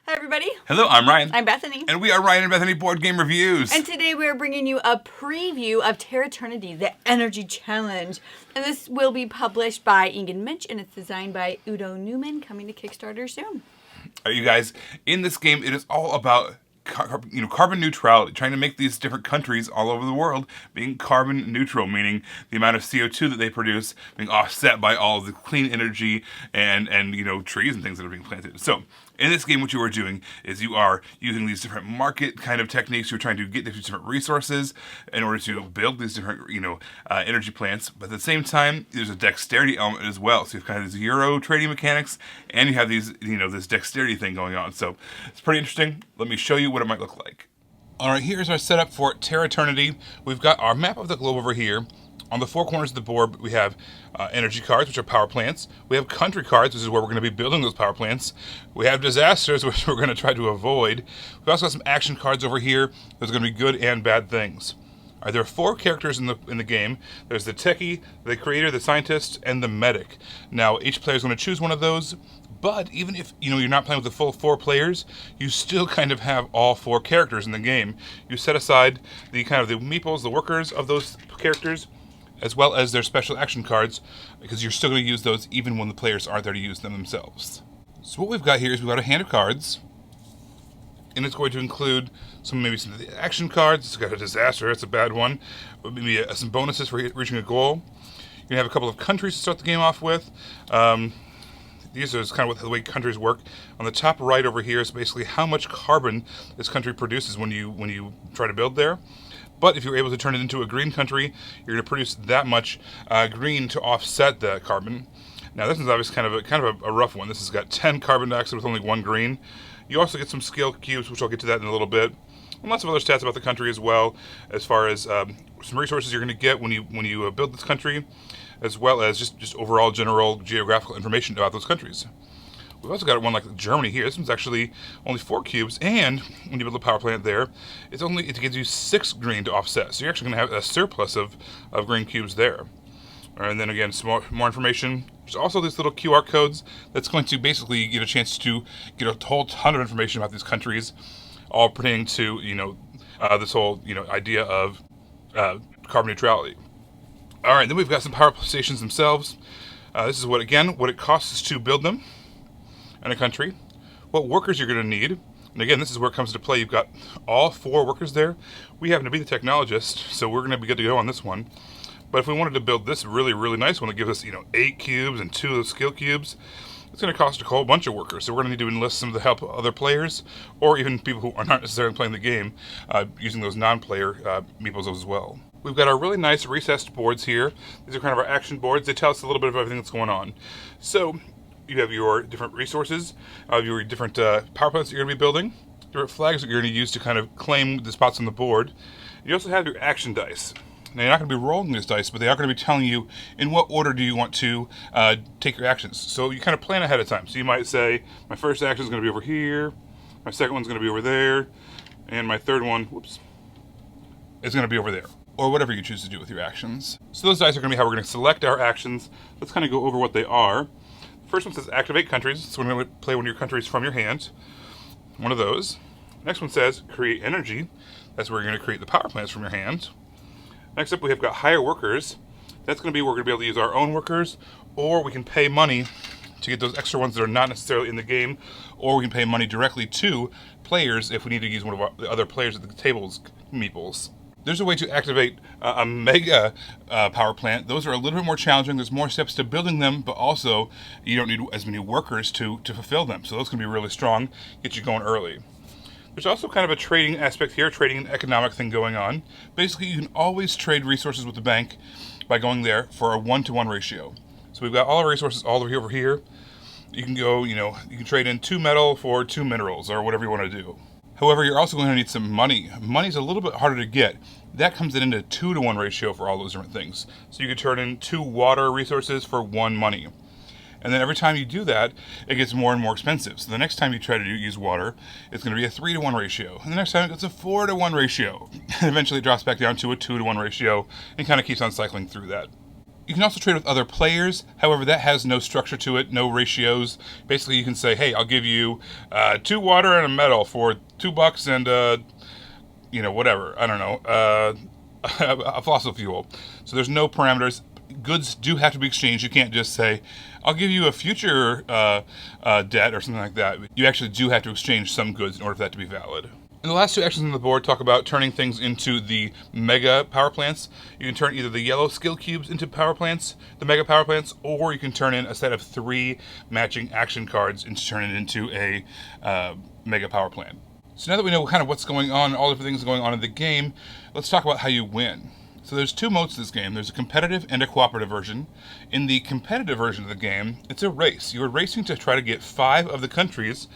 Hi, everybody. Hello, I'm Ryan. I'm Bethany. And we are Ryan and Bethany Board Game Reviews. And today we are bringing you a preview of Terraternity, the Energy Challenge. And this will be published by Ingen Minch, and it's designed by Udo Newman, coming to Kickstarter soon. You guys, in this game, it is all about carbon neutrality, trying to make these different countries all over the world being carbon neutral, meaning the amount of CO2 that they produce being offset by all of the clean energy and trees and things that are being planted. So in this game, what you are doing is you are using these different market kind of techniques. You're trying to get these different resources in order to build these different energy plants. But at the same time, there's a dexterity element as well. So you've kind of these Euro trading mechanics, and you have these this dexterity thing going on. So it's pretty interesting. Let me show you what it might look like. All right, here's our setup for Terraternity. We've got our map of the globe over here. On the four corners of the board, we have energy cards, which are power plants. We have country cards, which is where we're going to be building those power plants. We have disasters, which we're going to try to avoid. We've also got some action cards over here. There's going to be good and bad things. All right, there are four characters in the game. There's the techie, the creator, the scientist, and the medic. Now, each player is going to choose one of those. But even if you're not playing with the full four players, you still kind of have all four characters in the game. You set aside the meeples, the workers of those characters, as well as their special action cards, because you're still going to use those even when the players aren't there to use them themselves. So what we've got here is we've got a hand of cards, and it's going to include maybe some of the action cards. It's got a disaster, that's a bad one. Maybe some bonuses for reaching a goal. You're going to have a couple of countries to start the game off with. These are kind of the way countries work. On the top right over here is basically how much carbon this country produces when you try to build there. But if you're able to turn it into a green country, you're going to produce that much green to offset the carbon. Now this is obviously kind of a rough one. This has got 10 carbon dioxide with only 1 green. You also get some skill cubes, which I'll get to that in a little bit. And lots of other stats about the country as well, as far as some resources you're going to get when you build this country, as well as just overall general geographical information about those countries. We've also got one like Germany here. This one's actually only 4 cubes, and when you build a power plant there, it gives you 6 green to offset. So you're actually going to have a surplus of green cubes there. And then again, some more information. There's also these little QR codes that's going to basically get a chance to get a whole ton of information about these countries, all pertaining to this whole idea of carbon neutrality. All right, then we've got some power stations themselves. This is what it costs us to build them in a country, what workers you're going to need. And again, this is where it comes to play. You've got all 4 workers there. We happen to be the technologist, so we're going to be good to go on this one. But if we wanted to build this really, really nice one that gives us 8 cubes and 2 of the skill cubes, it's going to cost a whole bunch of workers. So we're going to need to enlist some of the help of other players, or even people who are not necessarily playing the game, using those non-player meeples as well. We've got our really nice recessed boards here. These are kind of our action boards. They tell us a little bit of everything that's going on. So you have your different resources, your different power plants that you're going to be building, different flags that you're going to use to kind of claim the spots on the board. You also have your action dice. Now, you're not going to be rolling these dice, but they are going to be telling you in what order do you want to take your actions. So you kind of plan ahead of time. So you might say, my first action is going to be over here, my second one's going to be over there, and my third one, is going to be over there. Or whatever you choose to do with your actions. So those dice are going to be how we're going to select our actions. Let's kind of go over what they are. The first one says activate countries. So we're going to play one of your countries from your hand. One of those. Next one says create energy. That's where you're going to create the power plants from your hand. Next up, we have got hire workers. That's going to be where we're going to be able to use our own workers, or we can pay money to get those extra ones that are not necessarily in the game, or we can pay money directly to players if we need to use one of the other players at the table's meeples. There's a way to activate a mega power plant. Those are a little bit more challenging. There's more steps to building them, but also you don't need as many workers to fulfill them. So those can be really strong, get you going early. There's also kind of a trading aspect here, trading and economic thing going on. Basically, you can always trade resources with the bank by going there for a 1-to-1 ratio. So we've got all our resources all over here. You can go, you can trade in 2 metal for 2 minerals or whatever you want to do. However, you're also going to need some money. Money's a little bit harder to get. That comes in a 2-to-1 ratio for all those different things. So you could turn in 2 water resources for 1 money. And then every time you do that, it gets more and more expensive. So the next time you try to use water, it's going to be a 3-to-1 ratio. And the next time it's a 4-to-1 ratio. And eventually it drops back down to a 2-to-1 ratio and kind of keeps on cycling through that. You can also trade with other players. However, that has no structure to it, no ratios. Basically, you can say, hey, I'll give you 2 water and a metal for $2 and, whatever. I don't know. A fossil fuel. So there's no parameters. Goods do have to be exchanged. You can't just say, I'll give you a future debt or something like that. You actually do have to exchange some goods in order for that to be valid. And the last 2 actions on the board talk about turning things into the mega power plants. You can turn either the yellow skill cubes into power plants, the mega power plants, or you can turn in a set of 3 matching action cards and turn it into a mega power plant. So now that we know kind of what's going on, all the different things going on in the game, let's talk about how you win. So there's 2 modes to this game. There's a competitive and a cooperative version. In the competitive version of the game, it's a race. You're racing to try to get 5 of the countries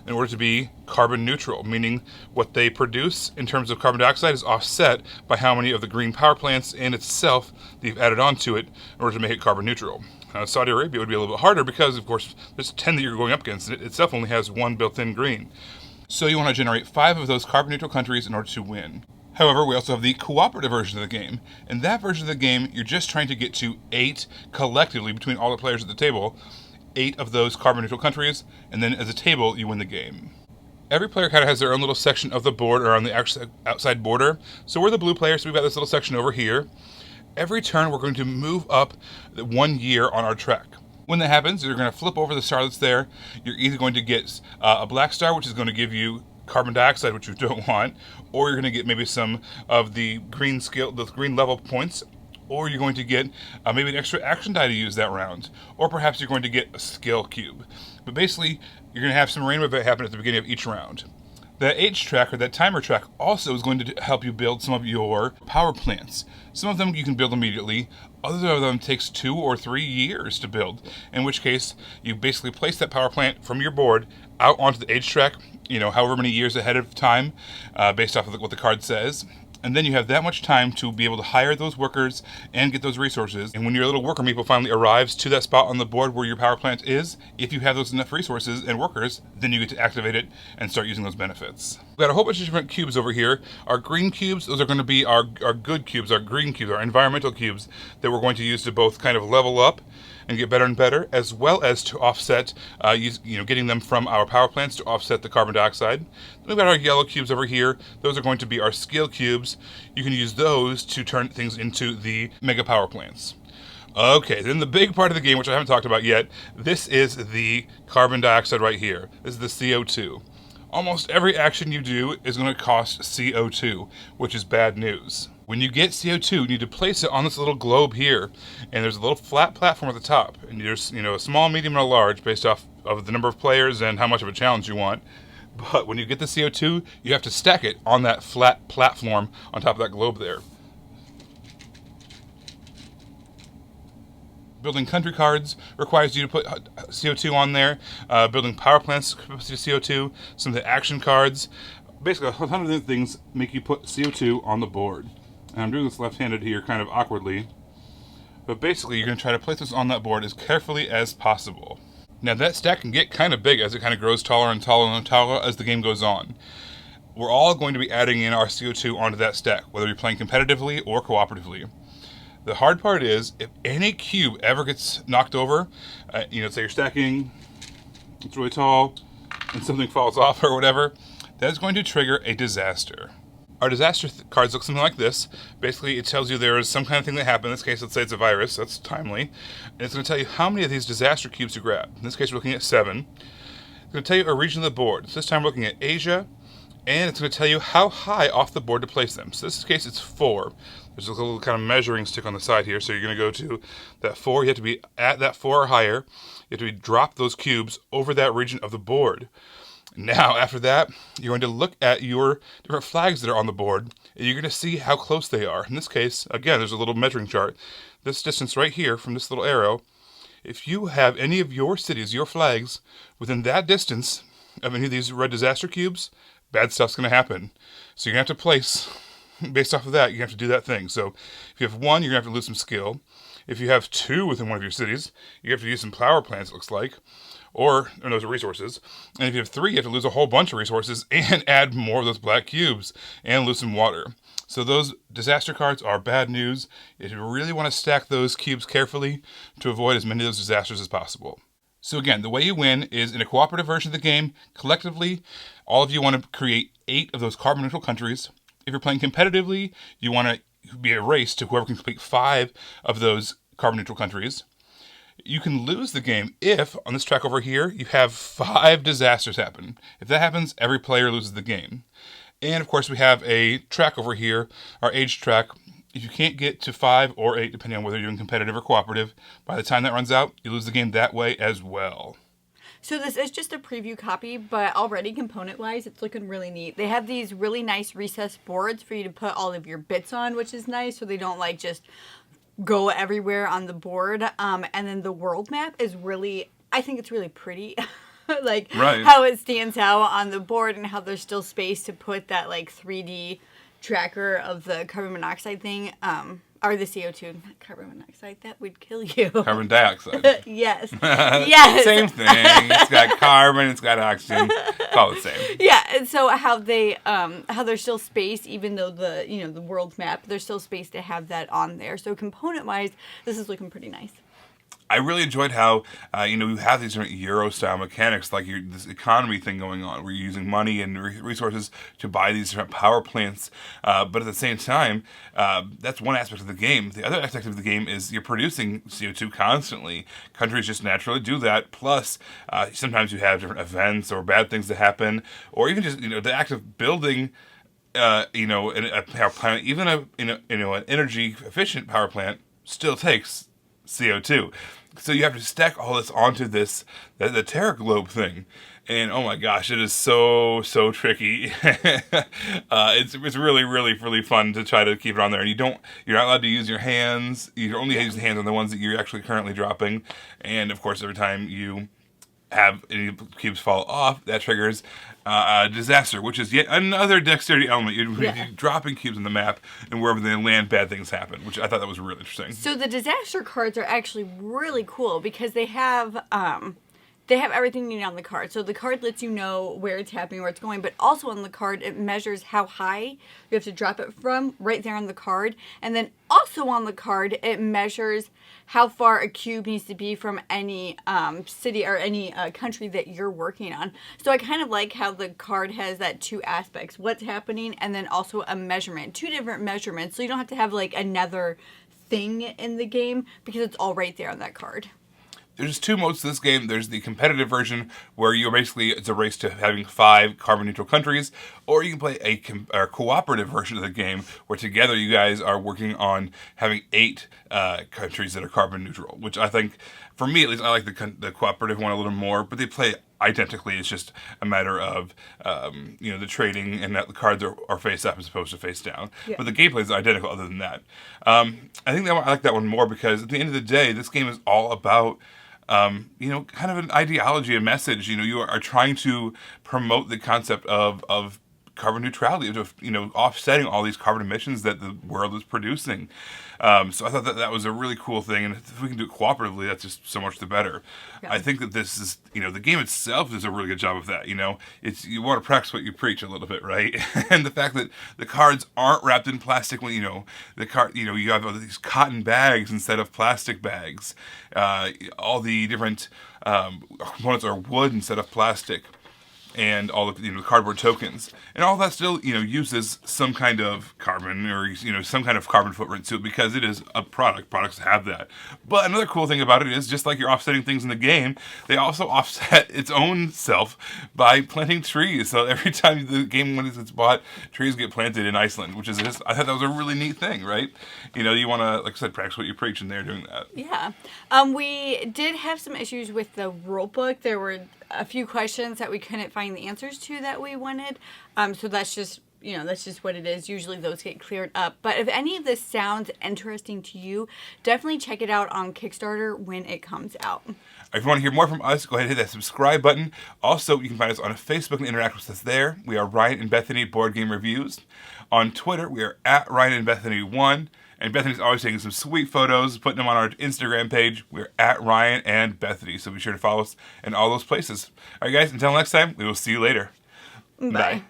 in order to be carbon neutral, meaning what they produce in terms of carbon dioxide is offset by how many of the green power plants in itself that you've added onto it in order to make it carbon neutral. Saudi Arabia would be a little bit harder because, of course, there's 10 that you're going up against, and it itself only has 1 built-in green. So you want to generate 5 of those carbon neutral countries in order to win. However, we also have the cooperative version of the game. In that version of the game, you're just trying to get to 8 collectively between all the players at the table, 8 of those carbon neutral countries, and then as a table, you win the game. Every player kind of has their own little section of the board or on the outside border. So we're the blue players, so we've got this little section over here. Every turn, we're going to move up 1 year on our track. When that happens, you're going to flip over the star that's there. You're either going to get a black star, which is going to give you carbon dioxide, which you don't want, or you're going to get maybe some of the green level points, or you're going to get maybe an extra action die to use that round, or perhaps you're going to get a skill cube. But basically, you're going to have some rainbow event happen at the beginning of each round. That age track, or that timer track, also is going to help you build some of your power plants. Some of them you can build immediately. Other of them takes 2 or 3 years to build, in which case you basically place that power plant from your board out onto the age track, however many years ahead of time, based off of what the card says. And then you have that much time to be able to hire those workers and get those resources. And when your little worker meeple finally arrives to that spot on the board where your power plant is, if you have those enough resources and workers, then you get to activate it and start using those benefits. We've got a whole bunch of different cubes over here. Our green cubes, those are going to be our good cubes. Our green cubes, our environmental cubes that we're going to use to both kind of level up and get better and better, as well as to offset, getting them from our power plants to offset the carbon dioxide. Then we've got our yellow cubes over here. Those are going to be our skill cubes. You can use those to turn things into the mega power plants. Okay, then the big part of the game, which I haven't talked about yet, this is the carbon dioxide right here. This is the CO2. Almost every action you do is going to cost CO2, which is bad news. When you get CO2, you need to place it on this little globe here, and there's a little flat platform at the top, and there's a small, medium, and a large based off of the number of players and how much of a challenge you want. But when you get the CO2, you have to stack it on that flat platform on top of that globe there. Building country cards requires you to put CO2 on there. Building power plants puts CO2. Some of the action cards. Basically, a ton of different things make you put CO2 on the board. And I'm doing this left-handed here kind of awkwardly. But basically, you're going to try to place this on that board as carefully as possible. Now, that stack can get kind of big as it kind of grows taller and taller and taller as the game goes on. We're all going to be adding in our CO2 onto that stack, whether you're playing competitively or cooperatively. The hard part is, if any cube ever gets knocked over, say you're stacking, it's really tall, and something falls off or whatever, that's going to trigger a disaster. Our disaster cards look something like this. Basically, it tells you there is some kind of thing that happened. In this case, let's say it's a virus. That's timely. And it's going to tell you how many of these disaster cubes to grab. In this case, we're looking at 7. It's going to tell you a region of the board. So this time we're looking at Asia. And it's going to tell you how high off the board to place them. So in this case, it's 4. There's a little kind of measuring stick on the side here. So you're going to go to that 4. You have to be at that 4 or higher. You have to drop those cubes over that region of the board. Now, after that, you're going to look at your different flags that are on the board, and you're going to see how close they are. In this case, again, there's a little measuring chart. This distance right here from this little arrow, if you have any of your cities, your flags, within that distance of any of these red disaster cubes, bad stuff's going to happen. So you're going to have to place, based off of that, you have to do that thing. So if you have 1, you're going to have to lose some skill. If you have 2 within one of your cities, you have to use some power plants, it looks like. or those resources. And if you have 3, you have to lose a whole bunch of resources and add more of those black cubes and lose some water. So those disaster cards are bad news. You really want to stack those cubes carefully to avoid as many of those disasters as possible. So again, the way you win is in a cooperative version of the game. Collectively, all of you want to create 8 of those carbon neutral countries. If you're playing competitively, you want to be a race to whoever can complete 5 of those carbon neutral countries. You can lose the game if, on this track over here, you have 5 disasters happen. If that happens, every player loses the game. And of course, we have a track over here, our age track. If you can't get to 5 or 8, depending on whether you're doing competitive or cooperative, by the time that runs out, you lose the game that way as well. So this is just a preview copy, but already component-wise, it's looking really neat. They have these really nice recessed boards for you to put all of your bits on, which is nice, so they don't like just go everywhere on the board. And then the world map is really, I think it's really pretty. Like right. How it stands out on the board and how there's still space to put that like 3D tracker of the carbon monoxide thing, or the CO2, not carbon monoxide, that would kill you. Carbon dioxide. Yes. Yes. Same thing. It's got carbon, it's got oxygen. It's all the same. Yeah, and so how there's still space, even though the world map, there's still space to have that on there. So component-wise, this is looking pretty nice. I really enjoyed how, you have these different Euro-style mechanics, like this economy thing going on, where you're using money and resources to buy these different power plants. But at the same time, that's one aspect of the game. The other aspect of the game is you're producing CO2 constantly. Countries just naturally do that. Plus, sometimes you have different events or bad things that happen, or even just, the act of building a power plant, even an energy efficient power plant, still takes CO2. So you have to stack all this onto the Terra Globe thing. And oh my gosh, it is so tricky. It's really, really, really fun to try to keep it on there. And you're not allowed to use your hands. You're only using hands on the ones that you're actually currently dropping. And of course, every time you have any cubes fall off, that triggers a disaster, which is yet another dexterity element. You're dropping cubes on the map, and wherever they land, bad things happen, which I thought that was really interesting. So the disaster cards are actually really cool because they have everything you need on the card. So the card lets you know where it's happening, where it's going, but also on the card, it measures how high you have to drop it from right there on the card. And then also on the card, it measures how far a cube needs to be from any city or any country that you're working on. So I kind of like how the card has that 2 aspects, what's happening, and then also a measurement, 2 different measurements. So you don't have to have like another thing in the game because it's all right there on that card. There's 2 modes to this game. There's the competitive version where it's a race to having 5 carbon neutral countries, or you can play a cooperative version of the game where together you guys are working on having 8 countries that are carbon neutral, which I think, for me at least, I like the cooperative one a little more, but they play identically. It's just a matter of, the trading and that the cards are face up as opposed to face down. Yeah. But the gameplay is identical other than that. I think I like that one more because at the end of the day, this game is all about kind of an ideology, a message. You are trying to promote the concept of carbon neutrality, of offsetting all these carbon emissions that the world is producing. So I thought that was a really cool thing, and if we can do it cooperatively, that's just so much the better. Yeah. I think that this is, the game itself does a really good job of that. You want to practice what you preach a little bit, right? And the fact that the cards aren't wrapped in plastic when the card, you have all these cotton bags instead of plastic bags. All the different components are wood instead of plastic. And all of the cardboard tokens, and all that still uses some kind of carbon or some kind of carbon footprint to it because it is a product. Products have that. But another cool thing about it is just like you're offsetting things in the game, they also offset its own self by planting trees. So every time the game when it's bought, trees get planted in Iceland, which is I thought that was a really neat thing, right? You want to, like I said, practice what you preach, and they're doing that. Yeah, we did have some issues with the rule book. There were a few questions that we couldn't find the answers to that we wanted. So that's just what it is. Usually those get cleared up. But if any of this sounds interesting to you, definitely check it out on Kickstarter when it comes out. If you want to hear more from us, go ahead and hit that subscribe button. Also, you can find us on Facebook and interact with us there. We are Ryan and Bethany Board Game Reviews. On Twitter, we are at Ryan and Bethany 1. And Bethany's always taking some sweet photos, putting them on our Instagram page. We're at Ryan and Bethany, so be sure to follow us in all those places. All right, guys, until next time, we will see you later. Bye.